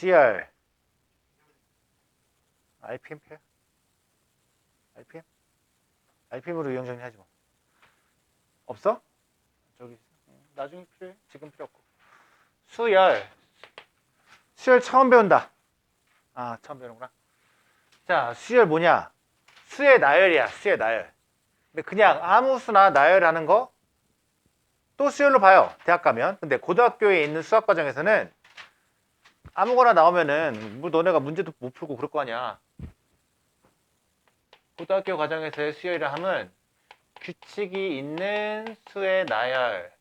수열 RPM 표야? RPM? RPM으로 유형 정리하지 뭐. 없어? 저기 나중에 필요해. 지금 필요 없고. 수열 처음 배운다. 아, 처음 배우는구나. 자, 수열 뭐냐? 수의 나열이야. 수의 나열. 근데 그냥 아무 수나 나열하는 거 또 수열로 봐요. 대학 가면. 근데 고등학교에 있는 수학 과정에서는 아무거나 나오면은 뭐 너네가 문제도 못 풀고 그럴 거 아니야. 고등학교 과정에서의 수열이라 함은 규칙이 있는 수의 나열을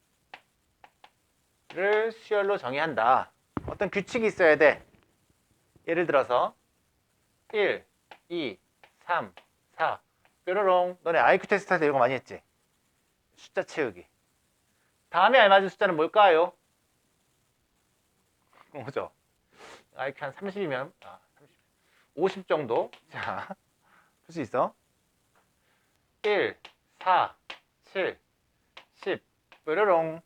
수열로 정의한다. 어떤 규칙이 있어야 돼. 예를 들어서 1, 2, 3, 4 뾰로롱. 너네 IQ 테스트 할 때 이런 거 많이 했지? 숫자 채우기. 다음에 알맞은 숫자는 뭘까요? 뭐죠? IQ 한 30이면 50 정도. 자, 풀 수 있어. 1, 4, 7, 10 뾰로롱.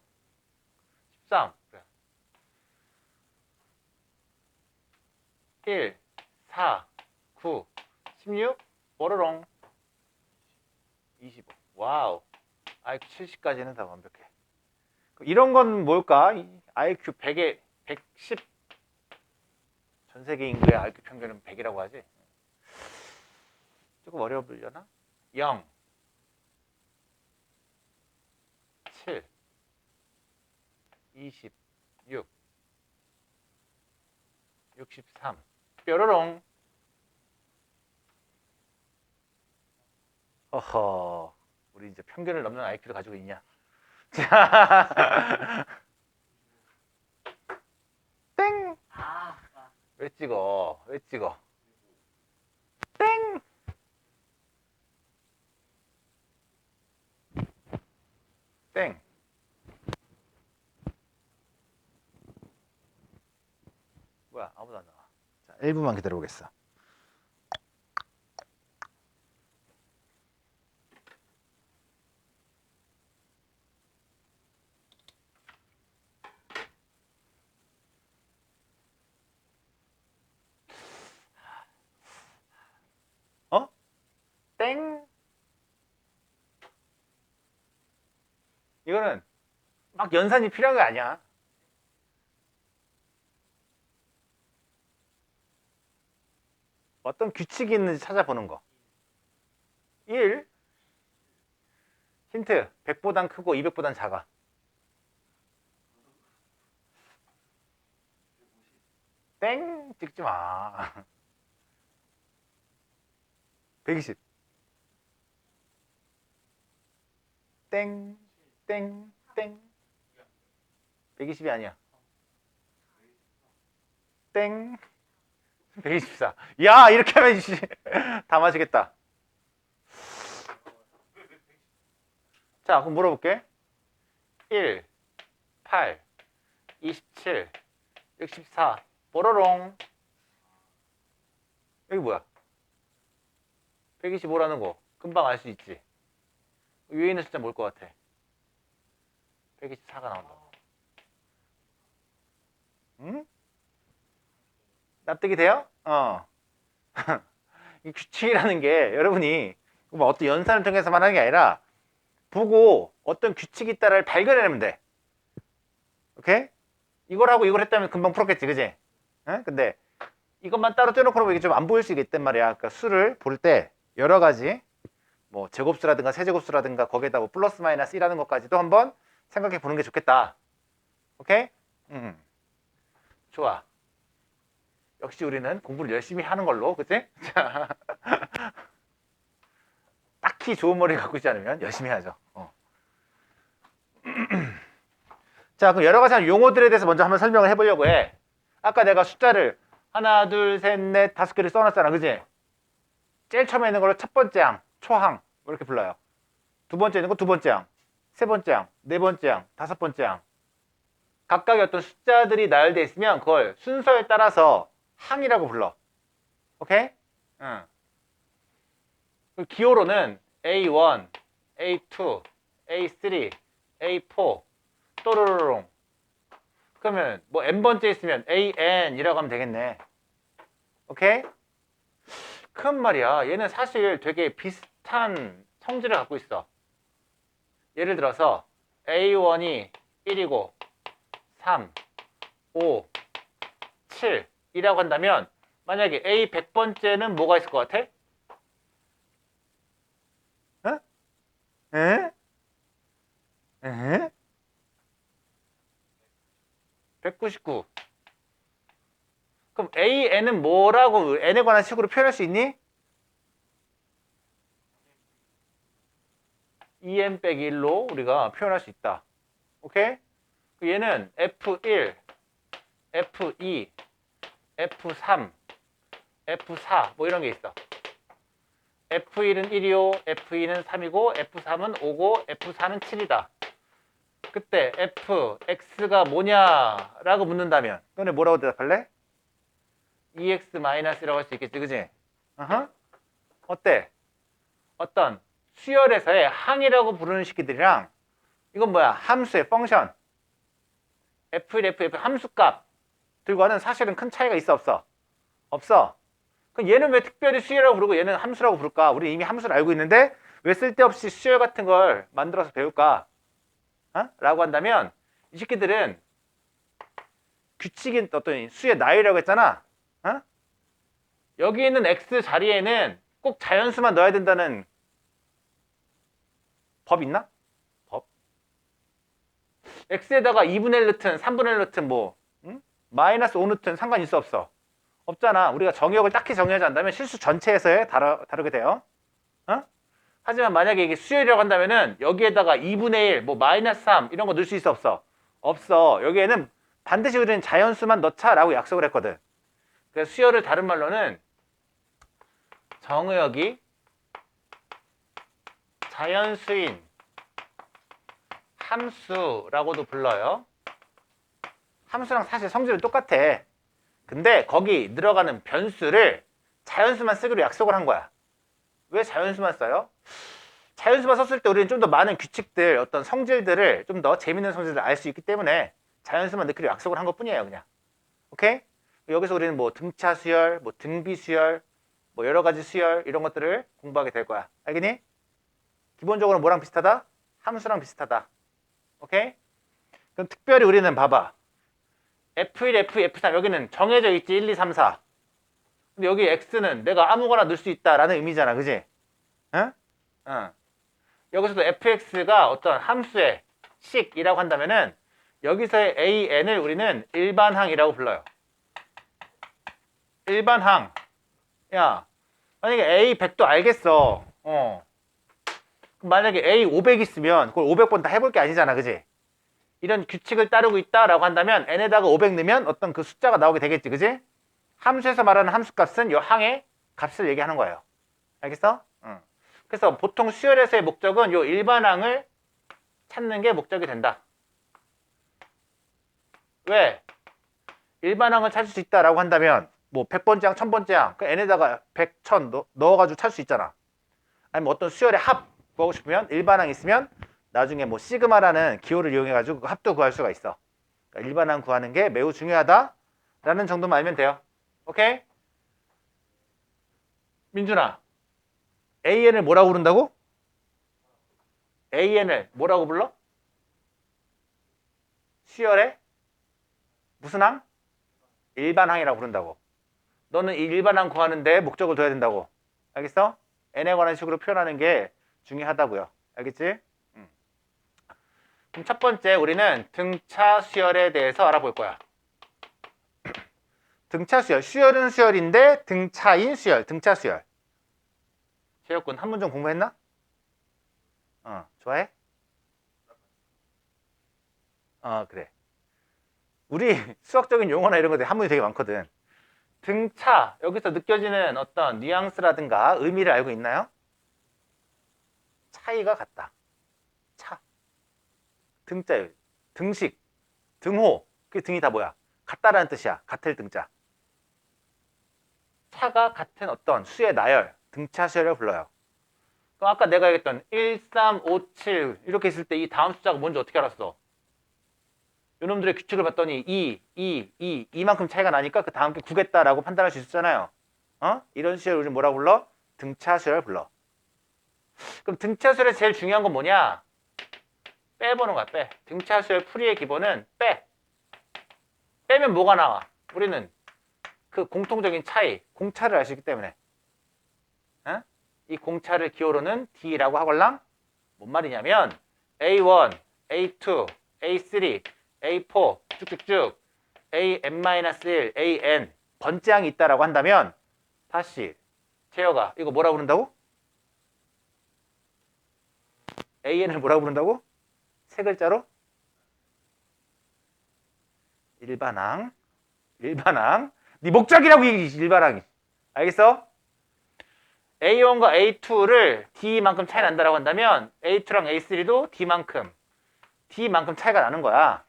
13 1, 4, 9, 16 뽀로롱. 25. 와우. IQ 70까지는 다 완벽해. 이런 건 뭘까? IQ 100에 110. 전 세계 인구의 IQ 평균은 100이라고 하지. 조금 어려워 보려나? 0, 7, 26, 63. 뾰로롱. 어허. 우리 이제 평균을 넘는 IQ를 가지고 있냐? 자. 땡! 왜 찍어? 왜 찍어? 땡! 땡! 뭐야, 아무도 안 나와. 자, 1분만 기다려보겠어. 어? 땡! 이거는 막 연산이 필요한 거 아니야. 어떤 규칙이 있는지 찾아보는 거. 1. 힌트. 100보단 크고 200보단 작아. 땡! 찍지 마. 120. 땡, 땡, 땡. 120이 아니야. 땡. 124. 야, 이렇게 하면 다 맞으겠다. 자, 그럼 물어볼게. 1, 8, 27, 64. 뽀로롱. 여기 뭐야? 125라는 거 금방 알 수 있지. 위에 있는 숫자 뭘 것 같아? 124가 나온다고. 응? 납득이 돼요? 이 규칙이라는 게 여러분이 뭐 어떤 연산을 통해서만 하는 게 아니라 보고 어떤 규칙이 있다를 발견해내면 돼. 오케이? 이걸 하고 이걸 했다면 금방 풀었겠지, 그지? 응? 근데 이것만 따로 떼놓고 보면 이게 좀 안 보일 수 있단 말이야. 그러니까 수를 볼 때 여러 가지 뭐 제곱수라든가 세제곱수라든가 거기에다 뭐 플러스 마이너스 1하는 것까지도 한번 생각해 보는 게 좋겠다. 오케이? 좋아. 역시 우리는 공부를 열심히 하는 걸로, 그치? 자, 딱히 좋은 머리 갖고 있지 않으면 열심히 하죠. 자, 그럼 여러 가지 용어들에 대해서 먼저 한번 설명을 해보려고 해. 아까 내가 숫자를 하나, 둘, 셋, 넷, 5개를 써놨잖아, 그지? 제일 처음에 있는 걸로 첫 번째 항, 초항 이렇게 불러요. 두 번째 있는 거 두 번째 항, 세 번째 항, 네 번째 항, 다섯 번째 항. 각각의 어떤 숫자들이 나열되어 있으면 그걸 순서에 따라서 항이라고 불러. 오케이? 응. 기호로는 A1, A2, A3, A4 또르르롱. 그러면 뭐 n번째 있으면 an이라고 하면 되겠네. 오케이? 큰 말이야. 얘는 사실 되게 비슷한 성질을 갖고 있어. 예를 들어서 A1이 1이고 3, 5, 7이라고 한다면 만약에 A 100번째는 뭐가 있을 것 같아? 어? 에? 에? 199. 그럼 AN은 뭐라고 N에 관한 식으로 표현할 수 있니? 2n 빼기 1로 우리가 표현할 수 있다. 오케이? 얘는 F1, F2, F3, F4 뭐 이런 게 있어. F1은 1이요, F2는 3이고, F3은 5고, F4는 7이다. 그때 F, X가 뭐냐라고 묻는다면 너네 뭐라고 대답할래? EX-이라고 할 수 있겠지, 그지? 어허. 어때? 어떤 수열에서의 항이라고 부르는 식기들이랑 이건 뭐야? 함수의 펑션 F1, F2 함수값 들과는 사실은 큰 차이가 있어 없어? 없어. 그럼 얘는 왜 특별히 수열이라고 부르고 얘는 함수라고 부를까? 우리 이미 함수를 알고 있는데 왜 쓸데없이 수열 같은 걸 만들어서 배울까? 어? 라고 한다면 이 새끼들은 규칙인 어떤 수의 나열이라고 했잖아. 어? 여기 있는 x 자리에는 꼭 자연수만 넣어야 된다는 법 있나? 법? x에다가 2분의 1 넣든 3분의 1 넣든 뭐 응? 마이너스 5 넣든 상관 있어 없어? 없잖아. 우리가 정의역을 딱히 정의하지 않다면 실수 전체에서의 다르게 돼요. 어? 하지만 만약에 이게 수열이라고 한다면은 여기에다가 2분의 1, 뭐 마이너스 3 이런 거 넣을 수 있어 없어? 없어. 여기에는 반드시 우리는 자연수만 넣자라고 약속을 했거든. 그래서 수열을 다른 말로는 정의역이 자연수인 함수라고도 불러요. 함수랑 사실 성질은 똑같아. 근데 거기 들어가는 변수를 자연수만 쓰기로 약속을 한 거야. 왜 자연수만 써요? 자연수만 썼을 때 우리는 좀 더 많은 규칙들, 어떤 성질들을 좀 더 재밌는 성질을 알 수 있기 때문에 자연수만 넣기로 약속을 한 것 뿐이에요, 그냥. 오케이? 여기서 우리는 뭐 등차 수열, 뭐 등비 수열, 뭐 여러 가지 수열 이런 것들을 공부하게 될 거야. 알겠니? 기본적으로 뭐랑 비슷하다? 함수랑 비슷하다. 오케이? 그럼 특별히 우리는 봐봐. F1, F2, F3 여기는 정해져 있지. 1, 2, 3, 4. 근데 여기 X는 내가 아무거나 넣을 수 있다라는 의미잖아. 그지? 응? 응. 여기서도 fx가 어떤 함수의 식이라고 한다면은 여기서의 an을 우리는 일반항이라고 불러요. 일반항. 야, 만약에 a 100도 알겠어. 만약에 a 500 있으면 그걸 500번 다 해볼 게 아니잖아. 그지? 이런 규칙을 따르고 있다라고 한다면 n에다가 500 넣으면 어떤 그 숫자가 나오게 되겠지. 그지? 함수에서 말하는 함수값은 이 항의 값을 얘기하는 거예요. 알겠어? 응. 그래서 보통 수열에서의 목적은 이 일반항을 찾는 게 목적이 된다. 왜? 일반항을 찾을 수 있다라고 한다면 뭐 100번째 항, 1000번째 항, 그 n에다가 100, 1000 넣어가지고 찾을 수 있잖아. 아니면 어떤 수열의 합 구하고 싶으면 일반항 있으면 나중에 뭐 시그마라는 기호를 이용해가지고 그 합도 구할 수가 있어. 그러니까 일반항 구하는 게 매우 중요하다라는 정도만 알면 돼요. 오케이? 민준아, AN을 뭐라고 부른다고? AN을 뭐라고 불러? 수열의 무슨 항? 일반항이라고 부른다고. 너는 이 일반항 구하는데 목적을 둬야 된다고. 알겠어? n에 관한 식으로 표현하는 게 중요하다고요. 알겠지? 그럼 첫 번째 우리는 등차 수열에 대해서 알아볼 거야. 등차 수열. 수열은 수열인데 등차인 수열. 등차 수열. 체육군 한 문좀 공부했나? 좋아해? 그래. 우리 수학적인 용어나 이런 것들 한문이 되게 많거든. 등차, 여기서 느껴지는 어떤 뉘앙스라든가 의미를 알고 있나요? 차이가 같다. 차. 등자, 등식, 등호. 그 등이 다 뭐야? 같다라는 뜻이야. 같을 등자. 차가 같은 어떤 수의 나열, 등차 수열을 불러요. 그럼 아까 내가 얘기했던 1, 3, 5, 7 이렇게 있을 때 이 다음 숫자가 뭔지 어떻게 알았어? 요놈들의 규칙을 봤더니 이만큼 차이가 나니까 그 다음 게 9겠다라고 판단할 수 있었잖아요. 이런 시를 우리 뭐라고 불러? 등차수열 불러. 그럼 등차수열의 제일 중요한 건 뭐냐? 빼보는 거야, 빼. 등차수열 풀이의 기본은 빼. 빼면 뭐가 나와? 우리는 그 공통적인 차이, 공차를 알 수 있기 때문에. 이 공차를 기호로는 D라고 하걸랑 뭔 말이냐면 A1, A2, A3, A4 쭉쭉쭉 AN-1, AN 번째항이 있다라고 한다면 다시 재혁아 이거 뭐라고 부른다고? AN을 뭐라고 부른다고? 세 글자로? 일반항. 네 목적이라고 얘기지 일반항이. 알겠어? A1과 A2를 D만큼 차이 난다라고 한다면 A2랑 A3도 D만큼 차이가 나는 거야.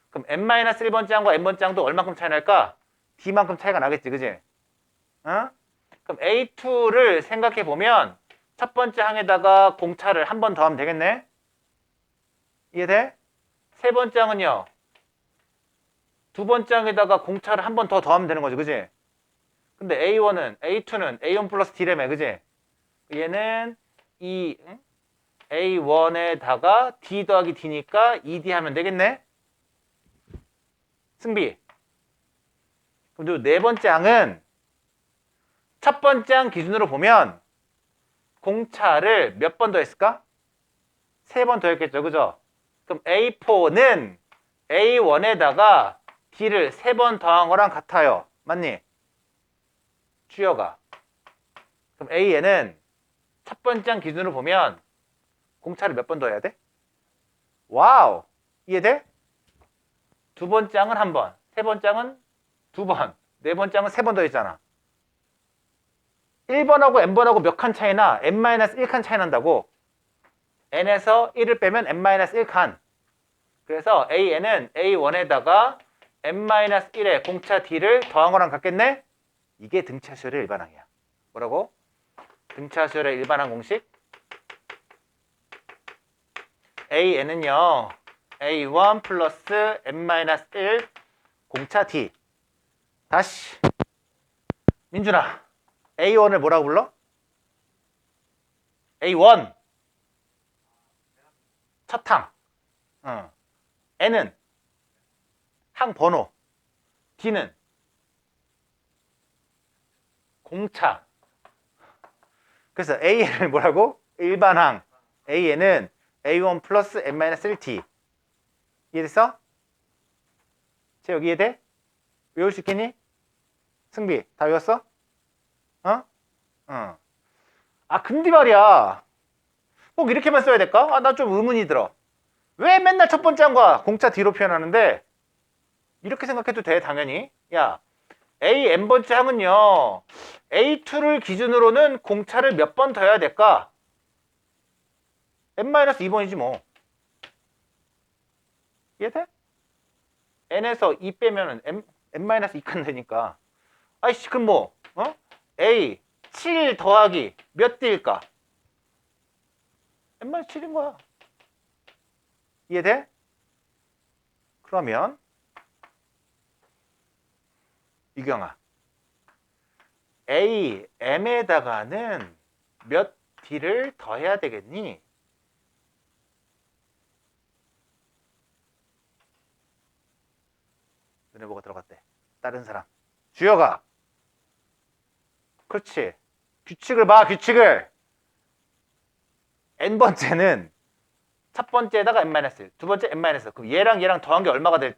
그럼 N-1번째 항과 N번째 항도 얼만큼 차이 날까? D만큼 차이가 나겠지, 그지? 그럼 A2를 생각해 보면 첫 번째 항에다가 공차를 한 번 더 하면 되겠네? 이해돼? 세 번째 항은요? 두 번째 항에다가 공차를 한 번 더 더하면 되는 거지, 그지? 근데 A2는 A1 플러스 D라며, 그지? 얘는 A1에다가 D 더하기 D니까 2D 하면 되겠네? 승비. 그럼 네 번째 항은 첫 번째 항 기준으로 보면 공차를 몇 번 더 했을까? 세 번 더 했겠죠, 그죠? 그럼 A4는 A1에다가 D를 세 번 더한 거랑 같아요. 맞니? 주여가. 그럼 A에는 첫 번째 항 기준으로 보면 공차를 몇 번 더 해야 돼? 와우! 이해돼? 두 번째 항은 한 번, 세 번째 항은 두 번, 네 번째 항은 세 번 더 했잖아. 1번하고 N번하고 몇 칸 차이나? N-1칸 차이 난다고. N에서 1을 빼면 N-1칸. 그래서 AN은 A1에다가 N-1의 공차 D를 더한 거랑 같겠네? 이게 등차수열의 일반항이야. 뭐라고? 등차수열의 일반항 공식? AN은요. A1 플러스 N-1 공차 D. 다시. 민준아. A1을 뭐라고 불러? A1. 첫 항. N은 항 번호. D는 공차. 그래서 AN을 뭐라고? 일반항. AN은 A1 플러스 N-1D. 이해됐어? 쟤 여기 이해돼? 외울 수 있겠니? 승비, 다 외웠어? 근데 말이야. 꼭 이렇게만 써야 될까? 나 좀 의문이 들어. 왜 맨날 첫 번째 항과 공차 D로 표현하는데 이렇게 생각해도 돼, 당연히. 야, A, N번째 항은요. A2를 기준으로는 공차를 몇 번 더 해야 될까? N-2번이지 뭐. 이해돼? N에서 2 빼면은 N-2칸 되니까. 아이씨, 그럼 뭐, A, 7 더하기 몇 D일까? N-7인 거야. 이해돼? 그러면, 유경아. A, M에다가는 몇 D를 더해야 되겠니? 눈에 뭐가 들어갔대? 다른 사람. 주여가. 그렇지. 규칙을 봐, 규칙을. N번째는 첫 번째에다가 N-1, 두 번째 N-1. 그럼 얘랑 더한 게 얼마가 될?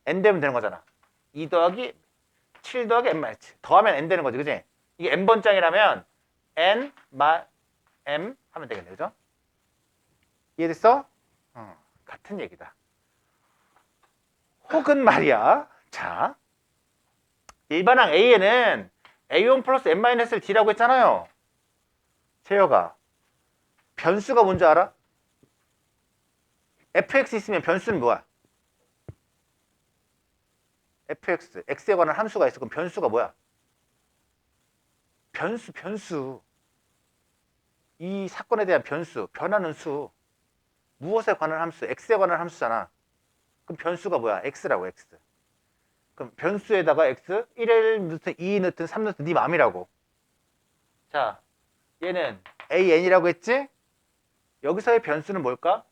N 되면 되는 거잖아. 2 더하기 7 더하기 N-7. 더하면 N 되는 거지, 그지? 이게 N번장이라면 N, M 하면 되겠네, 그죠? 이해됐어? 같은 얘기다. 혹은 말이야. 자, 일반항 A에는 A1 플러스 N-를 D라고 했잖아요. 재혁아, 변수가 뭔지 알아? fx 있으면 변수는 뭐야? fx, x에 관한 함수가 있어. 그럼 변수가 뭐야? 변수. 이 사건에 대한 변수, 변하는 수. 무엇에 관한 함수? x에 관한 함수잖아. 그럼 변수가 뭐야? x라고, x. 그럼 변수에다가 x 1을 넣든 2 넣든 3 넣든 네 맘이라고. 자, 얘는 an이라고 했지? 여기서의 변수는 뭘까?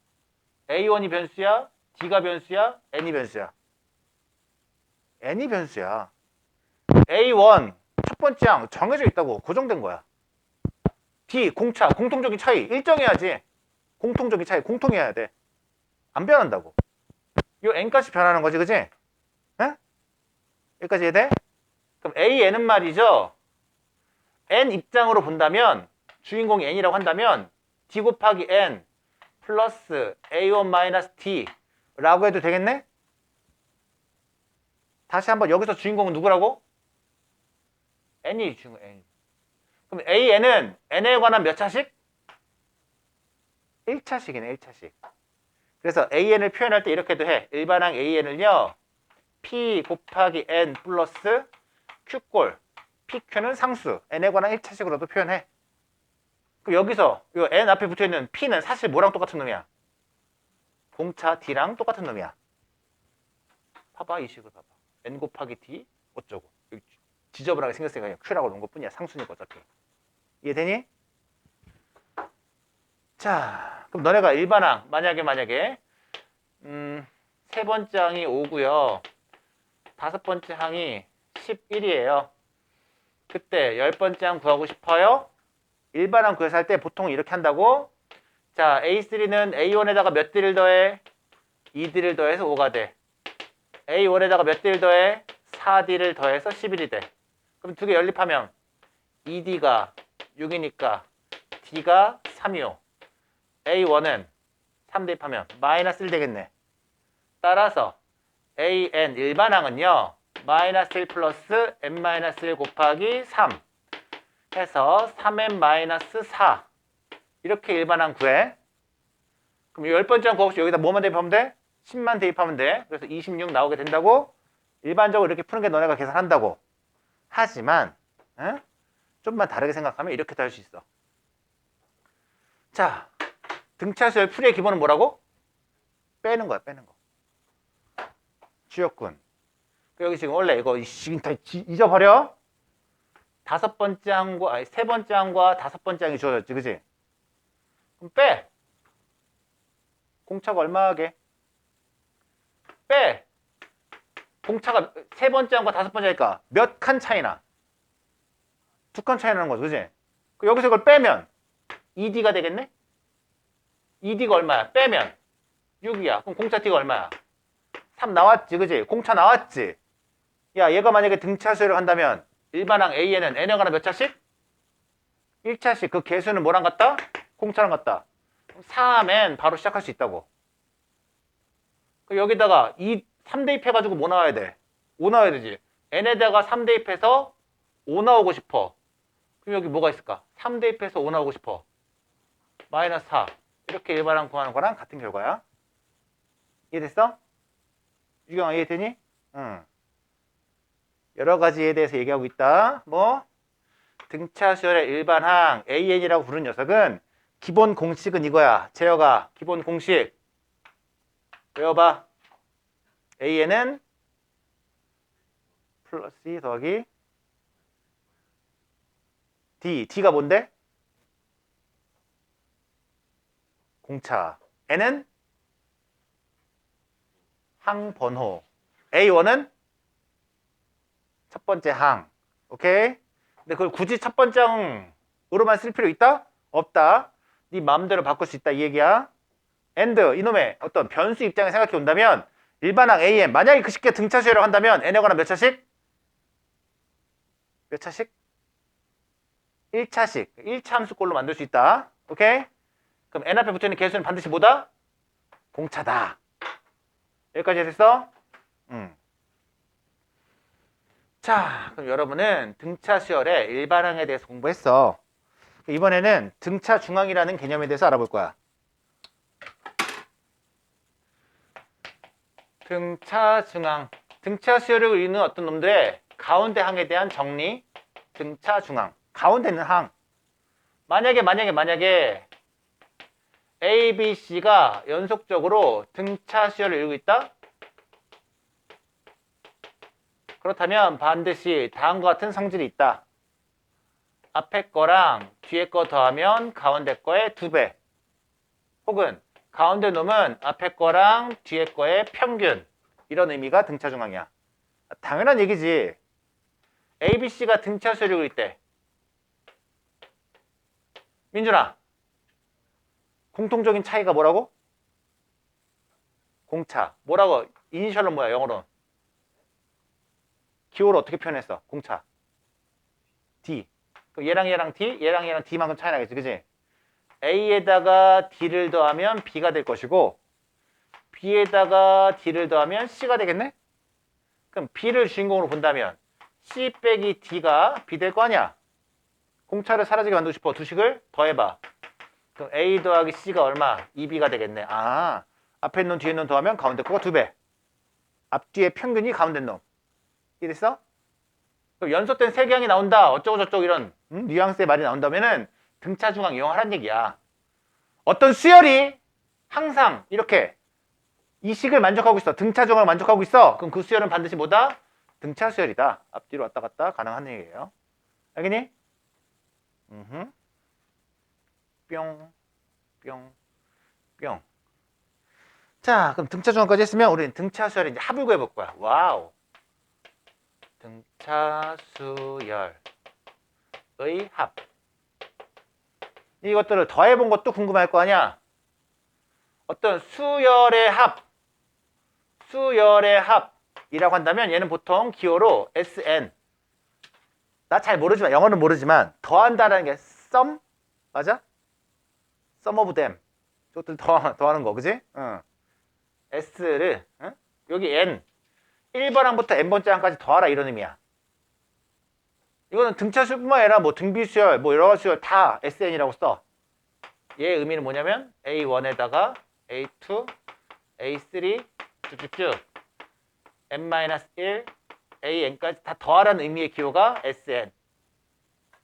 a1이 변수야? d가 변수야? n이 변수야? n이 변수야. a1 첫 번째 항 정해져 있다고. 고정된 거야. d 공차 공통적인 차이 일정해야지. 공통적인 차이 공통해야 돼. 안 변한다고. 이 n까지 변하는 거지, 그지? 응? 여기까지 이해돼? 그럼 an은 말이죠. n 입장으로 본다면 주인공이 n이라고 한다면 d 곱하기 n 플러스 a1 마이너스 d 라고 해도 되겠네? 다시 한번 여기서 주인공은 누구라고? n이 주인공 n. 그럼 an은 n에 관한 몇 차식? 1차식이네 1차식. 그래서 an을 표현할 때 이렇게도 해. 일반항 an을요 p 곱하기 n 플러스 q꼴 pq는 상수 n에 관한 1차식으로도 표현해. 그럼 여기서 이 n 앞에 붙어있는 p는 사실 뭐랑 똑같은 놈이야? 공차 d랑 똑같은 놈이야. 봐봐 이 식을 봐봐. n 곱하기 d 어쩌고 지저분하게 생겼으니까 그냥 q라고 놓은 것뿐이야. 상수니까 어차피. 이해되니? 자 그럼 너네가 일반항 만약에 세 번째 항이 5고요. 다섯 번째 항이 11이에요. 그때 열 번째 항 구하고 싶어요. 일반항 구해서 할 때 보통 이렇게 한다고. 자 A3는 A1에다가 몇 D를 더해? 2D를 더해서 5가 돼. A1에다가 몇 D를 더해? 4D를 더해서 11이 돼. 그럼 두 개 연립하면 2D가 6이니까 D가 3이요. A1은 3 대입하면 마이너스 1 되겠네. 따라서 AN 일반항은요. 마이너스 1 플러스 n-1 곱하기 3 해서 3n-4 이렇게 일반항 구해. 그럼 10번째 항 구하고 여기다 뭐만 대입하면 돼? 10만 대입하면 돼. 그래서 26 나오게 된다고. 일반적으로 이렇게 푸는 게 너네가 계산한다고. 하지만 좀만 다르게 생각하면 이렇게도 할 수 있어. 자, 등차수열 풀이의 기본은 뭐라고? 빼는 거야, 빼는 거. 주역군. 여기 지금 원래 이거 지금 다 잊어버려. 다섯 번째 항과 아니 세 번째 항과 다섯 번째 항이 주어졌지, 그지? 그럼 빼. 공차가 얼마 하게? 빼. 공차가 세 번째 항과 다섯 번째니까 몇 칸 차이나? 두 칸 차이 나는 거죠, 그지? 여기서 이걸 빼면 2D가 되겠네? 2D가 얼마야? 빼면 6이야. 그럼 공차 D가 얼마야? 3 나왔지, 그지? 공차 나왔지? 야, 얘가 만약에 등차수열을 한다면 일반항 A에는 n에 관한 몇 차씩? 1차씩. 그 개수는 뭐랑 같다? 공차랑 같다. 3n 바로 시작할 수 있다고. 여기다가 3 대입해가지고 뭐 나와야 돼? 5 나와야 되지. n에다가 3 대입해서 5 나오고 싶어. 그럼 여기 뭐가 있을까? 3 대입해서 5 나오고 싶어. 마이너스 4. 이렇게 일반항 구하는 거랑 같은 결과야. 이해됐어? 유경아 이해되니? 응. 여러 가지에 대해서 얘기하고 있다. 뭐? 등차수열의 일반항 AN이라고 부르는 녀석은 기본 공식은 이거야. 재혁아, 기본 공식. 외워봐. AN은 플러스 2 더하기 D. D가 뭔데? 공차. N은 항 번호. A1은 첫 번째 항. 오케이? 근데 그걸 굳이 첫 번째 항으로만 쓸 필요 있다? 없다. 네 마음대로 바꿀 수 있다 이 얘기야. and 이놈의 어떤 변수 입장에 생각해 본다면 일반항 AN 만약에 그 식계 등차수열을 한다면 n에 관한 몇 차식? 몇 차식? 1차식. 1차 함수꼴로 만들 수 있다. 오케이? 그럼 n 앞에 붙어있는 개수는 반드시 뭐다? 공차다. 여기까지 됐어? 자, 그럼 여러분은 등차수열의 일반항에 대해서 공부했어. 이번에는 등차 중항이라는 개념에 대해서 알아볼 거야. 등차 중항. 등차 수열을 이루는 어떤 놈들의 가운데 항에 대한 정리. 등차 중항. 가운데 있는 항. 만약에 A, B, C가 연속적으로 등차 수열을 이루고 있다? 그렇다면 반드시 다음과 같은 성질이 있다. 앞에 거랑 뒤에 거 더하면 가운데 거의 2배. 혹은 가운데 놈은 앞에 거랑 뒤에 거의 평균. 이런 의미가 등차 중앙이야. 당연한 얘기지. ABC가 등차 수열이 그릴 때. 민준아, 공통적인 차이가 뭐라고? 공차. 뭐라고? 이니셜로 뭐야, 영어로? 기호로 어떻게 표현했어? 공차. D. 그럼 얘랑 얘랑 D, 얘랑 얘랑 D만큼 차이 나겠지, 그지? A에다가 D를 더하면 B가 될 것이고 B에다가 D를 더하면 C가 되겠네? 그럼 B를 주인공으로 본다면 C 빼기 D가 B 될 거 아니야? 공차를 사라지게 만들고 싶어. 두 식을 더해봐. 그럼 A 더하기 C가 얼마? 2B가 되겠네. 아, 앞에 놈 뒤에 놈 더하면 가운데 거가 2배. 앞뒤의 평균이 가운데 놈. 이해됐어? 그럼 연속된 세개항이 나온다. 어쩌고 저쩌고 이런 뉘앙스의 말이 나온다면은 등차 중앙 이용하라는 얘기야. 어떤 수열이 항상 이렇게 이 식을 만족하고 있어. 등차 중앙을 만족하고 있어. 그럼 그 수열은 반드시 뭐다? 등차 수열이다. 앞뒤로 왔다 갔다 가능한 얘기예요. 알겠니? 뿅, 뿅, 뿅. 자, 그럼 등차 중앙까지 했으면 우리는 등차 수열의 이제 합을 구해볼 거야. 와우. 등차 수열의 합. 이것들을 더해본 것도 궁금할 거 아니야. 어떤 수열의 합이라고 한다면 얘는 보통 기호로 SN. 나 잘 모르지만 영어는 모르지만 더한다라는 게 sum 맞아? sum of them. 저것들 더하는 거, 그지? 응. S를 응? 여기 N 1번 항부터 N번째 항까지 더하라 이런 의미야. 이거는 등차수뿐만 아니라 뭐 등비수열, 뭐 여러 가지 수열 다 SN이라고 써. 얘의 의미는 뭐냐면 A1에다가 A2, A3 쭉쭉쭉 N-1, AN까지 다 더하라는 의미의 기호가 SN.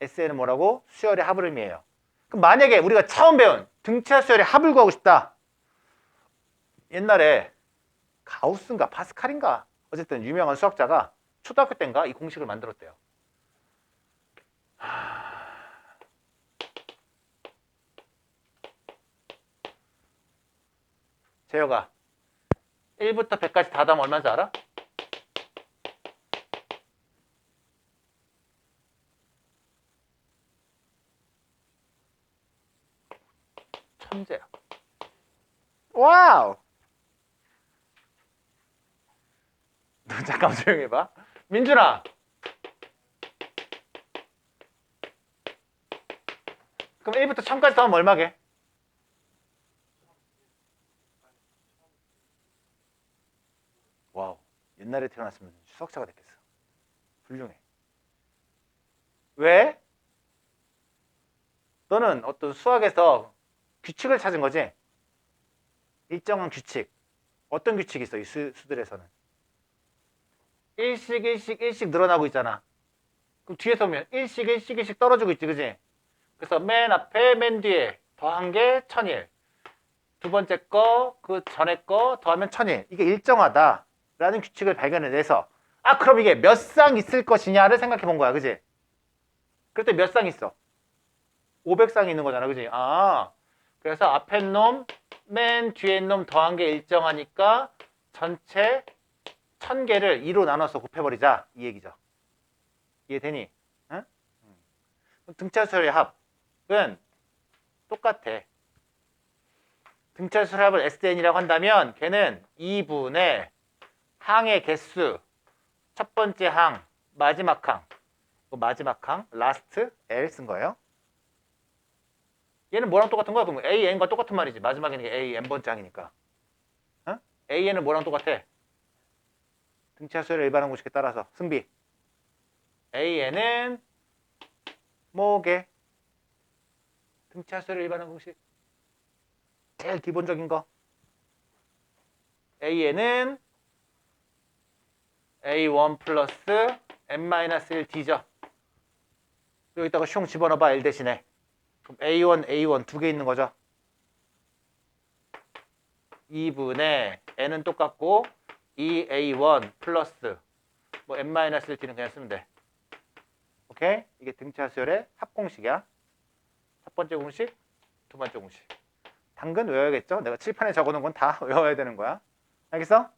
SN은 뭐라고? 수열의 합을 의미해요. 그럼 만약에 우리가 처음 배운 등차 수열의 합을 구하고 싶다. 옛날에 가우스인가 파스칼인가 어쨌든 유명한 수학자가 초등학교 때인가 이 공식을 만들었대요. 재혁아 1부터 100까지 다 더하면 얼마인지 알아? 천재야. 와우. 너 잠깐만 조용히 해봐. 민준아. 그럼 1부터 1000까지 더하면 얼마게? 와우. 옛날에 태어났으면 수학자가 됐겠어. 훌륭해. 왜? 너는 어떤 수학에서 규칙을 찾은 거지? 일정한 규칙. 어떤 규칙이 있어? 이 수들에서는. 일씩 늘어나고 있잖아. 그럼 뒤에서 보면 일씩 떨어지고 있지, 그지? 그래서 맨 앞에, 맨 뒤에 더한 게 1001. 두 번째 거, 그 전에 거 더하면 1001. 이게 일정하다라는 규칙을 발견해내서 아, 그럼 이게 몇 쌍 있을 것이냐를 생각해 본 거야, 그지? 그럴 때 몇 쌍 있어? 500쌍이 있는 거잖아, 그지? 아, 그래서 앞에 놈, 맨 뒤에 놈 더한 게 일정하니까 전체 1000개를 2로 나눠서 곱해버리자 이 얘기죠. 이해되니? 응? 등차수열의 합은 똑같아. 등차수열의 합을 SN이라고 한다면 걔는 2분의 항의 개수 첫 번째 항, 마지막 항 last L 쓴 거예요. 얘는 뭐랑 똑같은 거야? 그럼 AN과 똑같은 말이지. 마지막에는 AN번째 항이니까. 어? AN은 뭐랑 똑같아? 등차수열의 일반항 공식에 따라서 승비. AN은 뭐게? 등차수열의 일반항 공식. 제일 기본적인 거. AN은 A1 플러스 N-1D죠. 여기다가 슝 집어넣어봐, L 대신에. 그럼 A1 두 개 있는 거죠. 2분의 N은 똑같고 2A1 플러스 뭐 n-1t는 그냥 쓰면 돼. 오케이? 이게 등차 수열의 합공식이야. 첫 번째 공식, 두 번째 공식. 당근 외워야겠죠? 내가 칠판에 적어놓은 건 다 외워야 되는 거야. 알겠어?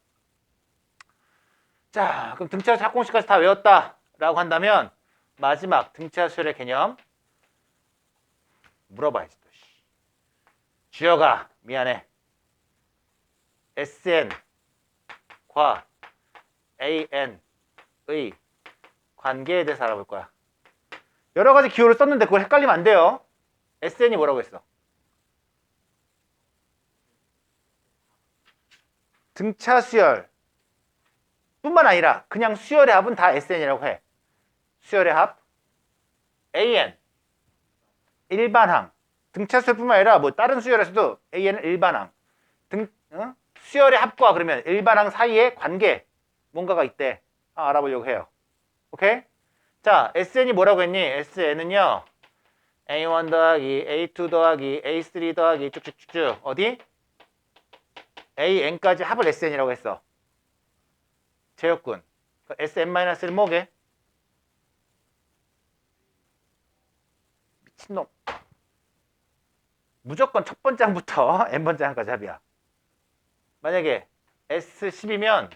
자, 그럼 등차 수열 합공식까지 다 외웠다 라고 한다면 마지막 등차 수열의 개념 물어봐야지 또. 주여가 미안해. SN과 AN의 관계에 대해서 알아볼 거야. 여러 가지 기호를 썼는데 그걸 헷갈리면 안 돼요. SN이 뭐라고 했어? 등차 수열 뿐만 아니라 그냥 수열의 합은 다 SN이라고 해. 수열의 합 AN 일반항. 등차 수열뿐만 아니라 뭐 다른 수열에서도 AN은 일반항. 수열의 합과 그러면 일반항 사이에 관계 뭔가가 있대. 알아보려고 해요. 오케이? 자, SN이 뭐라고 했니? SN은요. A1 더하기 A2 더하기 A3 더하기 쭉쭉쭉쭉 어디? AN까지 합을 SN이라고 했어. 제역군. SN-는 뭐게? 미친놈. 무조건 첫 번째 항부터 n번째 항까지 합이야. 만약에 S10이면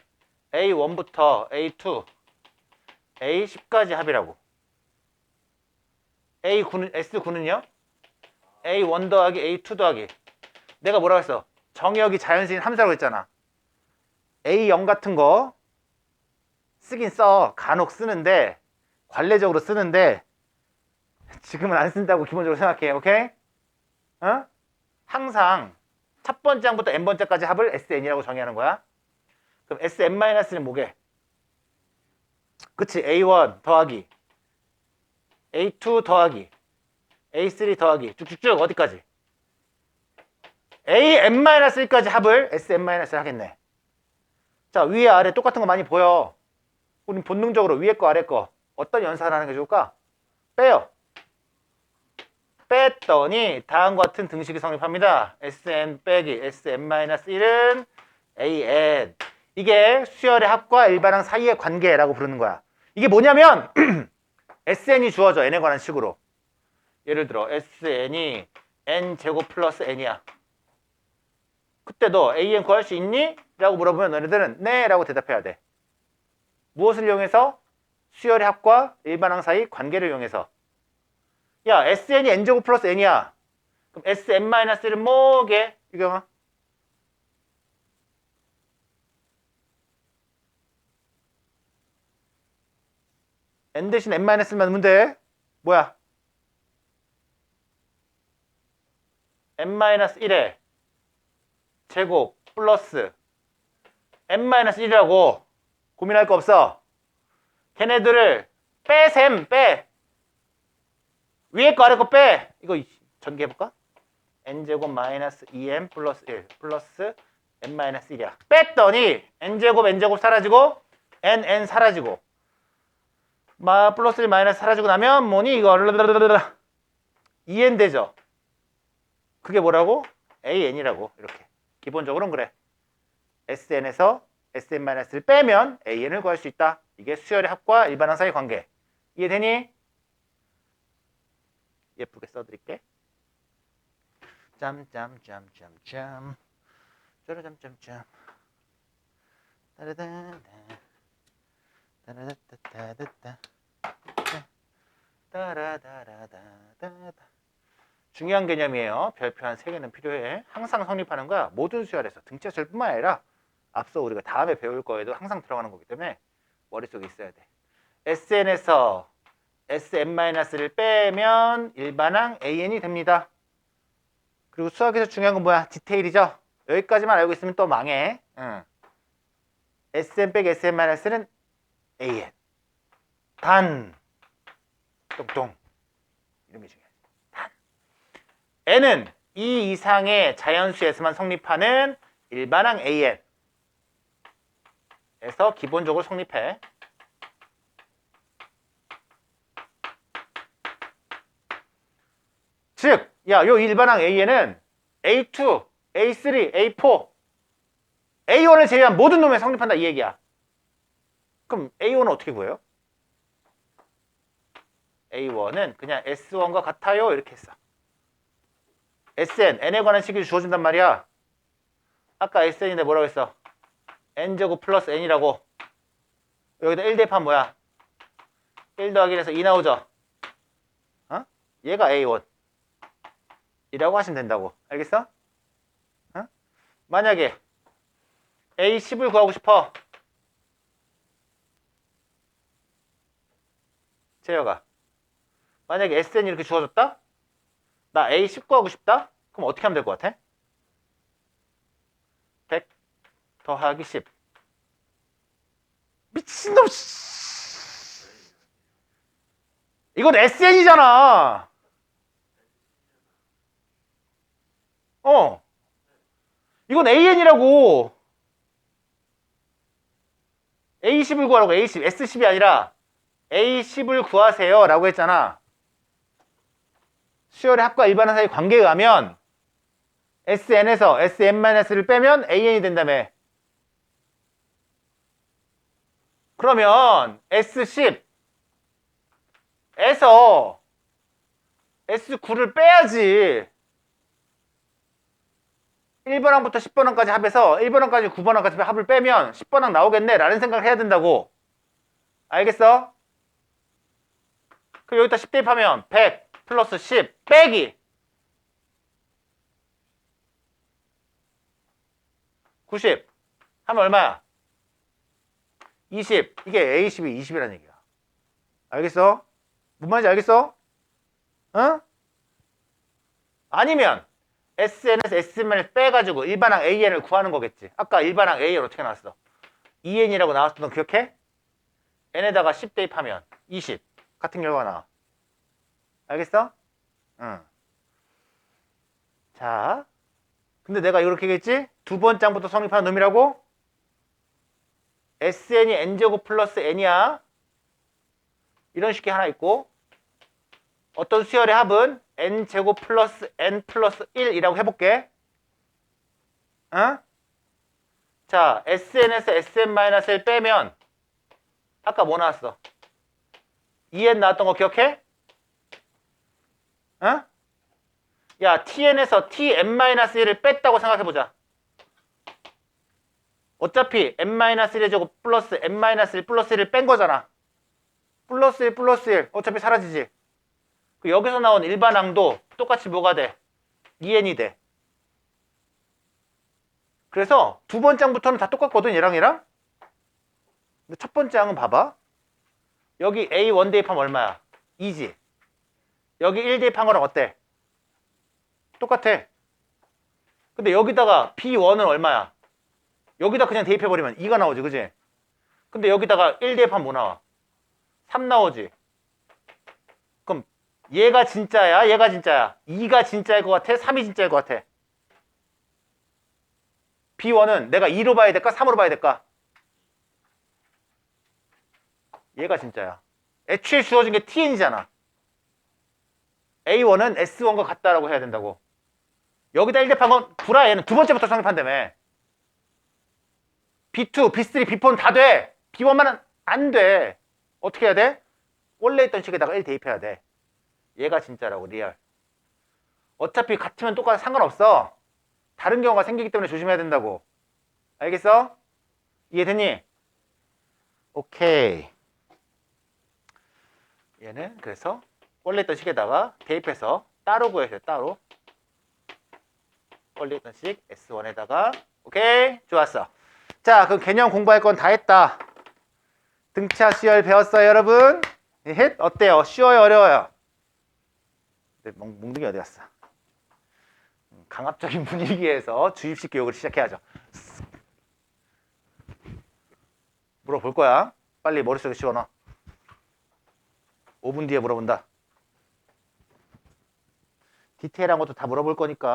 A1부터 A2, A10까지 합이라고. S9는요? A1 더하기 A2 더하기. 내가 뭐라고 했어? 정역이 자연수인 함수라고 했잖아. A0 같은 거 쓰긴 써. 간혹 쓰는데 관례적으로 쓰는데 지금은 안 쓴다고 기본적으로 생각해. 오케이? 어? 항상 첫 번째 항부터 n번째까지 합을 SN이라고 정의하는 거야. 그럼 SN-는 뭐게? 그치, A1 더하기 A2 더하기 A3 더하기 쭉쭉쭉 어디까지? AN-1까지 합을 SN-를 하겠네. 자, 위에 아래 똑같은 거 많이 보여. 우린 본능적으로 위에 거 아래 거 어떤 연산을 하는 게 좋을까? 빼요. 뺐더니 다음과 같은 등식이 성립합니다. SN 빼기 SN-1은 AN. 이게 수열의 합과 일반항 사이의 관계라고 부르는 거야. 이게 뭐냐면 SN이 주어져 n에 관한 식으로. 예를 들어 SN이 n제곱 플러스 n이야. 그때 너 AN 구할 수 있니? 라고 물어보면 너네들은 네 라고 대답해야 돼. 무엇을 이용해서? 수열의 합과 일반항 사이 관계를 이용해서. 야, SN이 n제곱 플러스 n이야. 그럼 SN-는 뭐게? 유경아. n 대신 n-만 넣으면 돼. 뭐야? n-1에 제곱 플러스 n-1이라고 고민할 거 없어. 걔네들을 빼셈 빼. 위에 거 아래 거 빼. 이거 전개해볼까? n제곱 마이너스 2n 플러스 1 플러스 n-1이야. 뺐더니 n제곱 사라지고 n 사라지고 플러스 1 마이너스 사라지고 나면 뭐니 이거 2n 되죠. 그게 뭐라고? an이라고. 이렇게 기본적으로는 그래. SN에서 SN-를 빼면 AN을 구할 수 있다. 이게 수열의 합과 일반항 사이 관계. 이해되니? 예쁘게 써드릴게. 짬짬짬짬짬 쪼르짬짬짬 따라다다 따라다다다다 따라다라다다다. 중요한 개념이에요. 별표 한 3개는 필요해. 항상 성립하는 거야. 모든 수열에서 등차 수열뿐만 아니라 앞서 우리가 다음에 배울 거에도 항상 들어가는 거기 때문에 머릿속에 있어야 돼. SN에서 SN-를 빼면 일반항 AN이 됩니다. 그리고 수학에서 중요한 건 뭐야? 디테일이죠? 여기까지만 알고 있으면 또 망해. SN 빼기 SN-는 AN. 단. 똥똥. 이름이 중요해. 단. N은 이 이상의 자연수에서만 성립하는 일반항 AN. 에서 기본적으로 성립해. 즉, 야, 요 일반항 AN은 A2, A3, A4, A1을 제외한 모든 놈에 성립한다 이 얘기야. 그럼 A1은 어떻게 구해요? A1은 그냥 S1과 같아요 이렇게 했어. SN, N에 관한 식이 주어진단 말이야. 아까 SN인데 뭐라고 했어? N제곱 플러스 N이라고. 여기다 1 대입하면 뭐야? 1 더하기 1에서 2 나오죠? 어? 얘가 A1 이라고 하시면 된다고. 알겠어? 어? 만약에 A10을 구하고 싶어. 재혁아, 만약에 SN이 이렇게 주어졌다? 나 A10 구하고 싶다? 그럼 어떻게 하면 될 것 같아? 100 더하기 10. 미친놈. 이건 SN이잖아. 이건 AN이라고. A10을 구하라고. A10, S10이 아니라 A10을 구하세요 라고 했잖아. 수열의 합과 일반항 사이 관계에 의하면 SN에서 SM-를 빼면 AN이 된다며. 그러면 S10에서 S9를 빼야지. 1번항부터 10번항까지 합해서 1번항까지 9번항까지 합을 빼면 10번항 나오겠네 라는 생각을 해야 된다고. 알겠어? 그럼 여기다 10 대입하면 100 플러스 10 빼기 90 하면 얼마야? 20. 이게 A10이 20이라는 얘기야. 알겠어? 뭔 말인지 알겠어? 어? 아니면 SN에서 SM을 빼가지고 일반항 AN을 구하는 거겠지. 아까 일반항 AN 어떻게 나왔어? 2N이라고 나왔어. 너 기억해? N에다가 10 대입하면 20. 같은 결과가 나와. 알겠어? 응. 자, 근데 내가 이렇게 얘기했지? 두 번장부터 성립하는 놈이라고? SN이 N제곱 플러스 N이야. 이런 식이 하나 있고, 어떤 수열의 합은 N제곱 플러스 N 플러스 1이라고 해볼게. 어? 자, SN에서 SM-을 빼면 아까 뭐 나왔어? 2N 나왔던 거 기억해? 어? 야, TN에서 TN-1을 뺐다고 생각해보자. 어차피 n-1의 제곱 플러스 n-1 플러스 1을 뺀 거잖아. 플러스 1 플러스 1 어차피 사라지지. 여기서 나온 일반항도 똑같이 뭐가 돼? 2n이 돼. 그래서 두 번째 항부터는 다 똑같거든, 얘랑 얘랑. 근데 첫 번째 항은 봐봐. 여기 A1 대입하면 얼마야? 2지. 여기 1 대입한 거랑 어때? 똑같아. 근데 여기다가 B1은 얼마야? 여기다 그냥 대입해버리면 2가 나오지, 그지? 근데 여기다가 1 대입하면 뭐 나와? 3 나오지. 그럼 얘가 진짜야? 얘가 진짜야? 2가 진짜일 것 같아? 3이 진짜일 것 같아? B1은 내가 2로 봐야 될까? 3으로 봐야 될까? 얘가 진짜야. 애초에 주어진 게 TN이잖아. A1은 S1과 같다라고 해야 된다고. 여기다 1 대입한 건 구라. 얘는 두 번째부터 성립한다며. B2, B3, B4는 다 돼. B1만은 안 돼. 어떻게 해야 돼? 원래 있던 식에다가 1 대입해야 돼. 얘가 진짜라고, 리얼. 어차피 같으면 똑같아, 상관없어. 다른 경우가 생기기 때문에 조심해야 된다고. 알겠어? 이해됐니? 오케이. 얘는 그래서 원래 있던 식에다가 대입해서 따로 구해야 돼, 따로. 원래 있던 식 S1에다가. 오케이, 좋았어. 자, 그럼 개념 공부할 건 다 했다. 등차 수열 배웠어요, 여러분? 헷? 어때요? 쉬워요, 어려워요? 몽둥이 어디 갔어? 강압적인 분위기에서 주입식 교육을 시작해야죠. 물어볼 거야. 빨리 머릿속에 씌워놔. 5분 뒤에 물어본다. 디테일한 것도 다 물어볼 거니까.